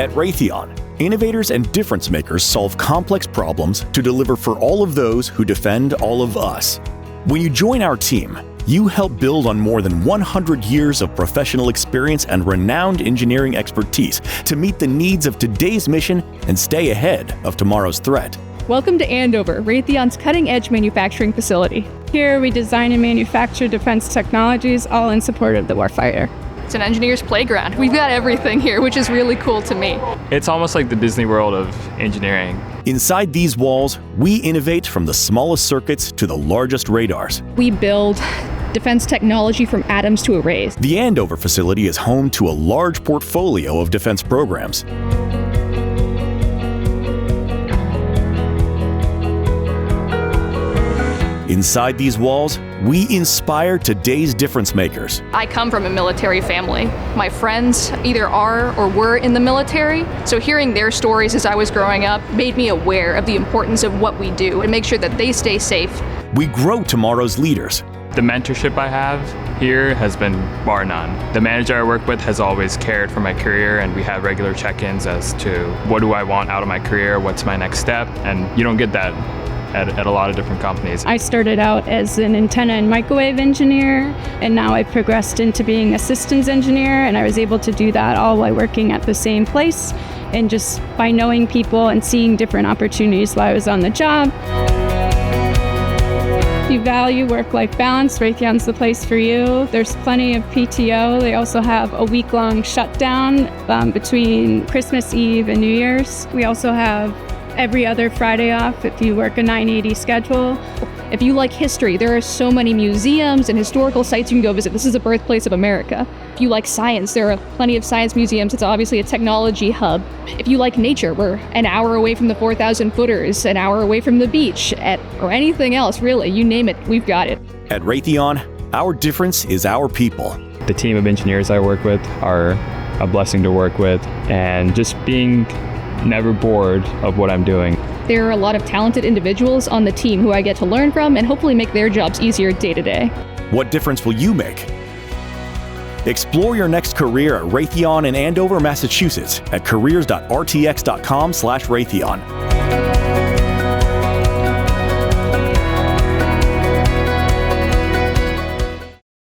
At Raytheon, innovators and difference makers solve complex problems to deliver for all of those who defend all of us. When you join our team, you help build on more than 100 years of professional experience and renowned engineering expertise to meet the needs of today's mission and stay ahead of tomorrow's threat. Welcome to Andover, Raytheon's cutting-edge manufacturing facility. Here we design and manufacture defense technologies, all in support of the warfighter. It's an engineer's playground. We've got everything here, which is really cool to me. It's almost like the Disney World of engineering. Inside these walls, we innovate from the smallest circuits to the largest radars. We build defense technology from atoms to arrays. The Andover facility is home to a large portfolio of defense programs. Inside these walls, we inspire today's difference makers. I come from a military family. My friends either are or were in the military, so hearing their stories as I was growing up made me aware of the importance of what we do and make sure that they stay safe. We grow tomorrow's leaders. The mentorship I have here has been bar none. The manager I work with has always cared for my career, and we have regular check-ins as to what do I want out of my career, what's my next step, and you don't get that at a lot of different companies. I started out as an antenna and microwave engineer, and now I've progressed into being a systems engineer, and I was able to do that all while working at the same place and just by knowing people and seeing different opportunities while I was on the job. If you value work-life balance, Raytheon's the place for you. There's plenty of PTO. They also have a week-long shutdown between Christmas Eve and New Year's. We also have every other Friday off if you work a 980 schedule. If you like history, there are so many museums and historical sites you can go visit. This is the birthplace of America. If you like science, there are plenty of science museums. It's obviously a technology hub. If you like nature, we're an hour away from the 4,000 footers, an hour away from the beach, or anything else, really. You name it, we've got it. At Raytheon, our difference is our people. The team of engineers I work with are a blessing to work with, and just being never bored of what I'm doing. There are a lot of talented individuals on the team who I get to learn from and hopefully make their jobs easier day to day. What difference will you make? Explore your next career at Raytheon in Andover, Massachusetts at careers.rtx.com/Raytheon.